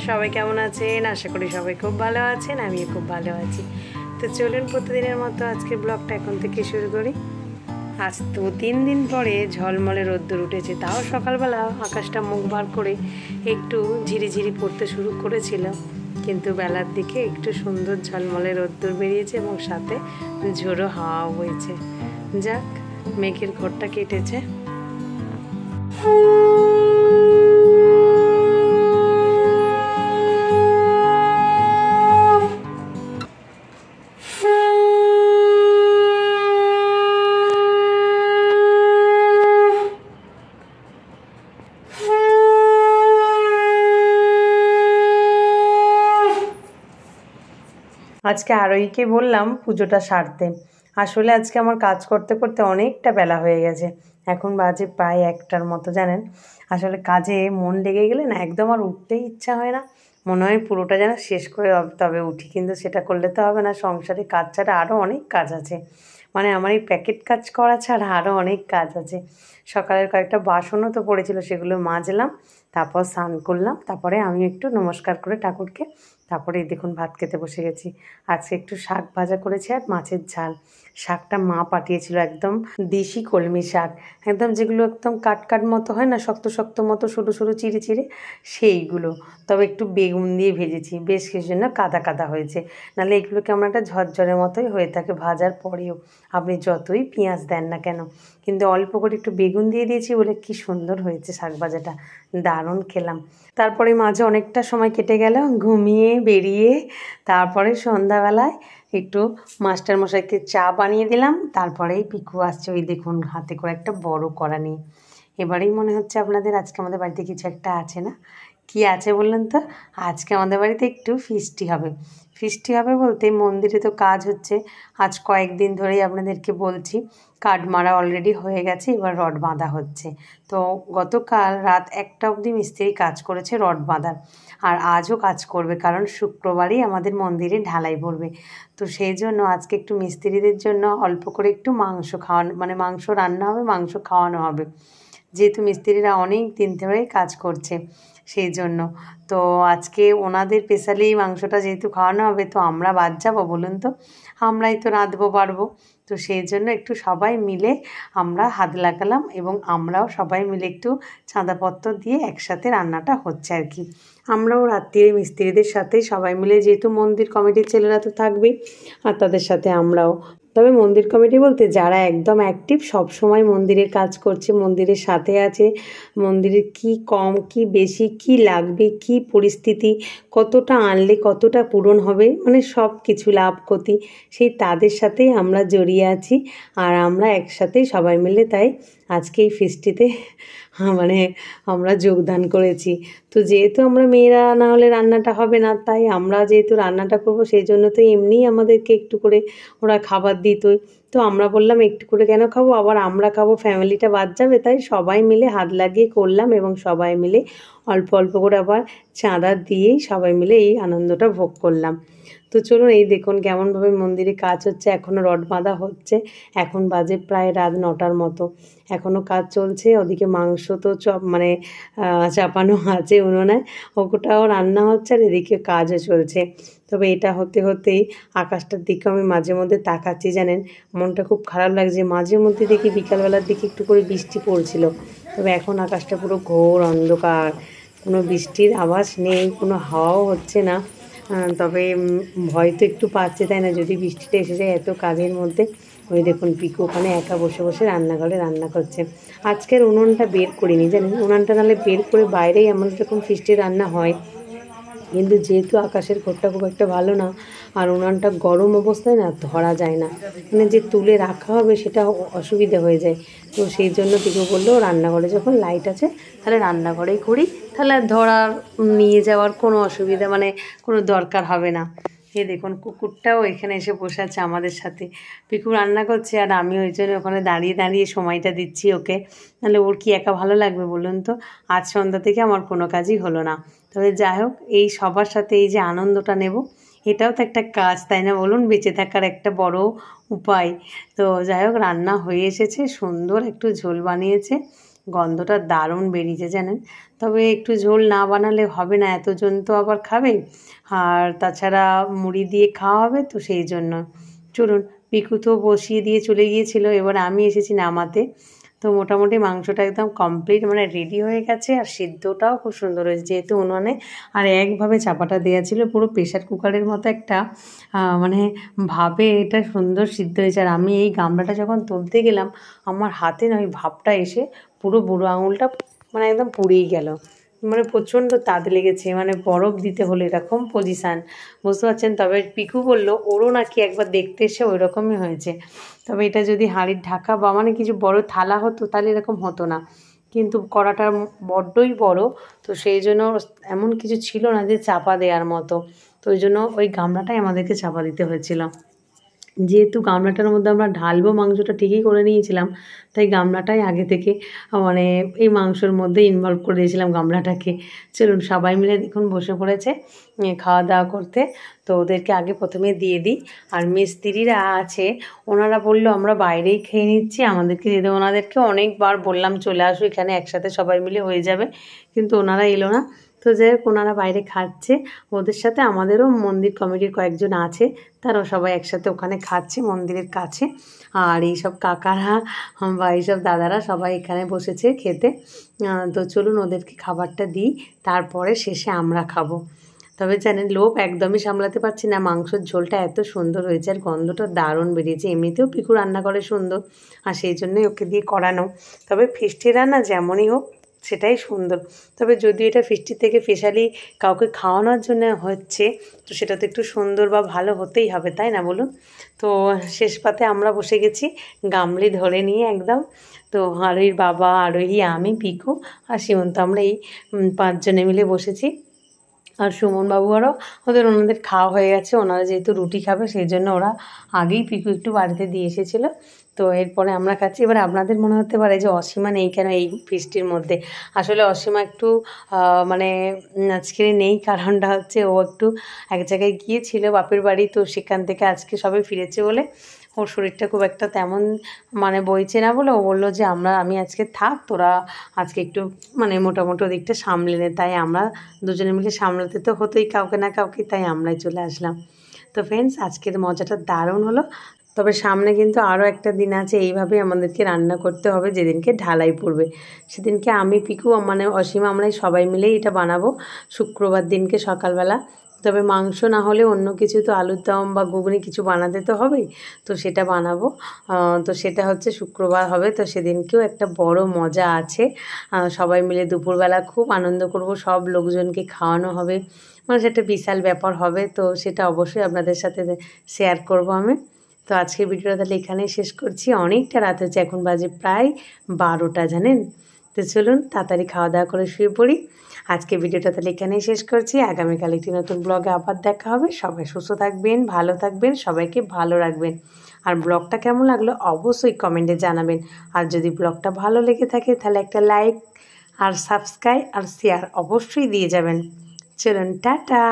সবাই কেমন আছেন? আশা করি সবাই খুব ভালো আছেন, আমিও খুব ভালো আছি। তো চলুন প্রতিদিনের মতো আজকে ব্লগটা এখন থেকে শুরু করি। আজ তো 3 দিন পরে ঝলমলে রোদ্দুর উঠেছে, তাও সকালবেলা আকাশটা মুখ বার করে একটু ঝিরিঝিরি পড়তে শুরু করেছিল, কিন্তু বেলার দিকে একটু সুন্দর ঝলমলে রোদ্দুর বেরিয়েছে এবং সাথে ঝোড়ো হাওয়াও বইছে। যাক, মেঘের ঘোরটা কেটেছে। আজকে আরোহীকে বললাম পুজোটা সারতে। আসলে আজকে আমার কাজ করতে করতে অনেকটা বেলা হয়ে গেছে, এখন বাজে প্রায় 1টার মতো। জানেন, আসলে কাজে মন লেগে গেলে না একদম আর উঠতেই ইচ্ছা হয় না, মনে হয় পুরোটা যেন শেষ করে তবে উঠি, কিন্তু সেটা করলে তো হবে না। সংসারে কাজ ছাড়া আরও অনেক কাজ আছে, মানে আমার এই প্যাকেট কাজ করা ছাড়া আরও অনেক কাজ আছে। সকালের কয়েকটা বাসনও তো পড়েছিল, সেগুলো মাজলাম, তারপর স্নান করলাম, তারপরে আমি একটু নমস্কার করে ঠাকুরকে, তারপরে দেখুন ভাত খেতে বসে গেছি। আজকে একটু শাক ভাজা করেছি আর মাছের ঝাল। শাকটা মা পাঠিয়েছিল, একদম দেশি কলমি শাক, একদম যেগুলো একদম কাট মতো হয় না, শক্ত শক্ত মতো সরু সরু চিড়ে চিড়ে, সেইগুলো। তবে একটু বেগুন দিয়ে ভেজেছি, বেশ কিছু জন্য কাদা কাদা হয়েছে, নাহলে এগুলো কেমন একটা ঝরঝরের মতোই হয়ে থাকে ভাজার পরেও, আপনি যতই পেঁয়াজ দেন না কেন। কিন্তু অল্প করে একটু বেগুন দিয়ে দিয়েছি বলে কি সুন্দর হয়েছে শাক ভাজাটা, দারুণ খেলাম। তারপরে মাঝে অনেকটা সময় কেটে গেল ঘুমিয়ে বেরিয়ে, তারপরে সন্ধ্যাবেলায় একটু মাস্টারমশাইকে চা বানিয়ে দিলাম। তারপরেই পিকু আসছে, ওই দেখুন হাতে করে একটা বড় কড়া নিয়ে। এবারেই মনে হচ্ছে আপনাদের আজকে আমাদের বাড়িতে কিছু একটা আছে না? কি আছে বললেন তো? আজকে আমাদের বাড়িতে একটু ফিস্টি হবে। ফিস্টি হবে বলতে মন্দিরে তো কাজ হচ্ছে আজ কয়েকদিন ধরেই, আপনাদেরকে বলছি। কাঠ মারা অলরেডি হয়ে গেছে, এবার রড বাঁধা হচ্ছে। তো গতকাল রাত 1টা অবধি মিস্ত্রি কাজ করেছে রড বাঁধার, আর আজও কাজ করবে, কারণ শুক্রবারই আমাদের মন্দিরে ঢালাই পড়বে। তো সেই জন্য আজকে একটু মিস্ত্রিদের জন্য অল্প করে একটু মাংস খাওয়ানো, মানে মাংস রান্না হবে, মাংস খাওয়ানো হবে, যেহেতু মিস্ত্রিরা অনেক দিন ধরেই কাজ করছে সেই জন্য। তো আজকে ওনাদের স্পেশালি মাংসটা যেহেতু খাওয়ানো হবে, তো আমরা বাদ যাবো বলুন তো? আমরাই তো রাঁধবো পারবো। তো সেই জন্য একটু সবাই মিলে আমরা হাত লাগালাম, এবং আমরাও সবাই মিলে একটু চাঁদাপত্র দিয়ে একসাথে রান্নাটা হচ্ছে আর কি। আমরাও রাত্রিরে মিস্ত্রিদের সাথে সবাই মিলে, যেহেতু মন্দির কমিটির ছেলেরা তো থাকবেই, আর তাদের সাথে আমরাও। তবে মন্দির কমিটি বলতে যারা একদম অ্যাক্টিভ, সব সময় মন্দিরের কাজ করছে, মন্দিরের সাথে আছে, মন্দিরের কি কম কি বেশি, কি লাগবে, কি পরিস্থিতি, কতটা আনলে কতটা পূরণ হবে, মানে সব কিছু লাভ ক্ষতি, সেই তাদের সাথেই আমরা জড়িয়ে আছি। আর আমরা একসাথেই সবাই মিলে তাই আজকে এই ফিস্টিতে মানে আমরা যোগদান করেছি। তো যেহেতু আমরা মেয়েরা না হলে রান্নাটা হবে না, তাই আমরা যেহেতু রান্নাটা করব, সেই জন্য তো এমনিই আমাদেরকে একটু করে ওরা খাবার দিতই। তো আমরা বললাম একটু করে কেন খাবো, আবার আমরা খাবো, ফ্যামিলিটা বাদ যাবে, তাই সবাই মিলে হাত লাগিয়ে করলাম, এবং সবাই মিলে অল্প অল্প করে আবার চাঁদা দিয়েই সবাই মিলে এই আনন্দটা ভোগ করলাম। তো চলুন, এই দেখুন কেমনভাবে মন্দিরে কাজ হচ্ছে, এখনও রড বাঁধা হচ্ছে। এখন বাজে প্রায় রাত 9টার মতো, এখনও কাজ চলছে। ওদিকে মাংস তো মানে চাপানো আছে উনুনে, ওটাও রান্না হচ্ছে, আর এদিকে কাজও চলছে। তবে এটা হতে হতেই আকাশটার দিকে আমি মাঝে মধ্যে তাকাচ্ছি, জানেন মনটা খুব খারাপ লাগছে। মাঝে মধ্যে দেখি বিকালবেলার দিকে একটু করে বৃষ্টি পড়ছিল, তবে এখন আকাশটা পুরো ঘোর অন্ধকার, কোনো বৃষ্টির আভাস নেই, কোনো হাওয়াও হচ্ছে না। তবে ভয় তো একটু পাচ্ছে, তাই না, যদি বৃষ্টিটা এসে যায় এত কাজের মধ্যে। ওই দেখুন পিকু ওখানে একা বসে বসে রান্নাঘরে রান্না করছে। আজকের উনুনটা বের করিনি, জানেন, উনুনটা নাহলে বের করে বাইরেই আমাদের যখন ফিস্টি রান্না হয়, কিন্তু যেহেতু আকাশের ঘরটা খুব একটা ভালো না, আর উনানটা গরম অবস্থায় না ধরা যায় না, মানে যে তুলে রাখা হবে সেটা অসুবিধা হয়ে যায়। তো সেই জন্য পিকু বললো রান্নাঘরে যখন লাইট আছে তাহলে রান্নাঘরেই করি, তাহলে ধরার নিয়ে যাওয়ার কোনো অসুবিধা, মানে কোনো দরকার হবে না। এ দেখুন কুকুরটাও এখানে এসে বসে আছে আমাদের সাথে। পিকু রান্না করছে, আর আমি ওই জন্য ওখানে দাঁড়িয়ে দাঁড়িয়ে সময়টা দিচ্ছি ওকে, নাহলে ওর কি একা ভালো লাগবে বলুন তো? আজ সন্ধ্যা থেকে আমার কোনো কাজই হলো না। তবে যাই হোক, এই সবার সাথে এই যে আনন্দটা নেব, এটাও তো একটা কাজ, তাই না বলুন? বেঁচে থাকার একটা বড় উপায়। তো যাই হোক, রান্না হয়ে এসেছে, সুন্দর একটু ঝোল বানিয়েছে, গন্ধটা দারুণ বেরিয়েছে জানেন। তবে একটু ঝোল না বানালে হবে না, এতজন তো আবার খাবে, আর তাছাড়া মুড়ি দিয়ে খাওয়া হবে, তো সেই জন্য। চলুন, পিকু তো বসিয়ে দিয়ে চলে গিয়েছিল, এবার আমি এসেছি নামাতে। তো মোটামুটি মাংসটা একদম কমপ্লিট, মানে রেডি হয়ে গেছে, আর সিদ্ধটাও খুব সুন্দর হয়েছে যেহেতু উনুনে আর একভাবে চাপাটা দেওয়া ছিল, পুরো প্রেশার কুকারের মতো একটা মানে ভাবে এটা সুন্দর সিদ্ধ হয়েছে। আর আমি এই গামলাটা যখন তুলতে গেলাম, আমার হাতে না ওই ভাবটা এসে পুরো বুড়ো আঙুলটা মানে একদম পুড়েই গেল, মানে প্রচণ্ড তাত লেগেছে, মানে বরফ দিতে হলো এরকম পজিশান, বুঝতে পারছেন। তবে পিকু বলল ওরও নাকি একবার দেখতে এসে ওই রকমই হয়েছে। তবে এটা যদি হাঁড়ির ঢাকা বা মানে কিছু বড় থালা হতো তাহলে এরকম হতো না, কিন্তু কড়াটা বড্ডই বড়, তো সেই জন্য এমন কিছু ছিল না যে চাপা দেওয়ার মতো, তো ওই জন্য ওই গামলাটাই আমাদেরকে চাপা দিতে হয়েছিল। যেহেতু গামলাটার মধ্যে আমরা ঢালবো মাংসটা ঠিকই করে নিয়েছিলাম, তাই গামলাটাই আগে থেকে মানে এই মাংসর মধ্যে ইনভলভ করে দিয়েছিলাম গামলাটাকে। চলুন, সবাই মিলে দেখুন বসে পড়েছে খাওয়া দাওয়া করতে। তো ওদেরকে আগে প্রথমে দিয়ে দিই। আর মিস্ত্রিরা আছে, ওনারা বললো আমরা বাইরেই খেয়ে নিচ্ছি, আমাদেরকে দিয়ে দেবো। ওনাদেরকে অনেকবার বললাম চলে আসো এখানে, একসাথে সবাই মিলে হয়ে যাবে, কিন্তু ওনারা এলো না। তো যাই হোক, ওনারা বাইরে খাচ্ছে, ওদের সাথে আমাদেরও মন্দির কমিটির কয়েকজন আছে, তারাও সবাই একসাথে ওখানে খাচ্ছে মন্দিরের কাছে। আর এইসব কাকারা বা এইসব দাদারা সবাই এখানে বসেছে খেতে। তো চলুন ওদেরকে খাবারটা দিই, তারপরে শেষে আমরা খাবো। তবে জানেন, লোভ একদমই সামলাতে পারছি না, মাংসের ঝোলটা এত সুন্দর হয়েছে আর গন্ধটা দারুণ বেরিয়েছে। এমনিতেও পিকু রান্না করে সুন্দর, আর সেই জন্যই ওকে দিয়ে করানো। তবে ফিস্টি রান্না যেমনই হোক সেটাই সুন্দর। তবে যদি এটা ফিস্টি থেকে স্পেশালি কাউকে খাওয়ানোর জন্য হচ্ছে, তো সেটা তো একটু সুন্দর বা ভালো হতেই হবে, তাই না বলুন। তো শেষ পাতে আমরা বসে গেছি গামলি ধরে নিয়ে একদম। তো আরোহীর বাবা, আরোহী, আমি, পিকু আর সীমন্ত, আমরা এই 5 জনে মিলে বসেছি। আর সুমনবাবু আরও ওনাদের খাওয়া হয়ে গেছে, ওনারা যেহেতু রুটি খাবে সেই জন্য ওরা আগেই পিকু একটু বাড়িতে দিয়ে এসেছিলো। তো এরপরে আমরা খাচ্ছি। এবার আপনাদের মনে হতে পারে যে অসীমা নেই কেন এই ফিস্টির মধ্যে। আসলে অসীমা একটু মানে আজকে নেই, কারণটা হচ্ছে ও একটু এক জায়গায় গিয়েছিল বাপের বাড়ি, তো সেখান থেকে আজকে সবে ফিরেছে বলে ওর শরীরটা খুব একটা তেমন মানে বইছে না বলে ও বললো যে আমি আজকে থাক, তোরা আজকে একটু মানে মোটামুটি দিকটা সামলে নে। তাই আমরা দুজনে মিলে সামলাতে তো হতোই কাউকে না কাউকে, তাই আমরাই চলে আসলাম। তো ফ্রেন্ডস, আজকের মজাটা দারুণ হলো। তবে সামনে কিন্তু আরও একটা দিন আছে, এইভাবেই আমাদেরকে রান্না করতে হবে। যেদিনকে ঢালাই পড়বে সেদিনকে আমি, পিকু, মানে অসীমা, আমরাই সবাই মিলেই এটা বানাবো শুক্রবার দিনকে সকালবেলা। তবে মাংস না হলে অন্য কিছু তো আলুর দম বা ঘুগনি কিছু বানাতে তো হবেই, তো সেটা বানাবো। তো সেটা হচ্ছে শুক্রবার হবে, তো সেদিনকেও একটা বড় মজা আছে। সবাই মিলে দুপুরবেলা খুব আনন্দ করব, সব লোকজনকে খাওয়ানো হবে, মানে সেটা বিশাল ব্যাপার হবে। তো সেটা অবশ্যই আপনাদের সাথে শেয়ার করব আমি। তো আজকের ভিডিওটা তাহলে এখানেই শেষ করছি, অনেকটা রাত হচ্ছে, এখন বাজে প্রায় 12টা জানেন। তো চলুন তাড়াতাড়ি খাওয়া দাওয়া করে শুয়ে পড়ি। আজকে ভিডিওটা তাহলে এখানেই শেষ করছি, আগামীকাল একটি নতুন ব্লগে আবার দেখা হবে। সবাই সুস্থ থাকবেন, ভালো থাকবেন, সবাইকে ভালো রাখবেন। আর ব্লগটা কেমন লাগলো অবশ্যই কমেন্টে জানাবেন। আর যদি ব্লগটা ভালো লেগে থাকে তাহলে একটা লাইক আর সাবস্ক্রাইব আর শেয়ার অবশ্যই দিয়ে যাবেন। চলুন, টাটা।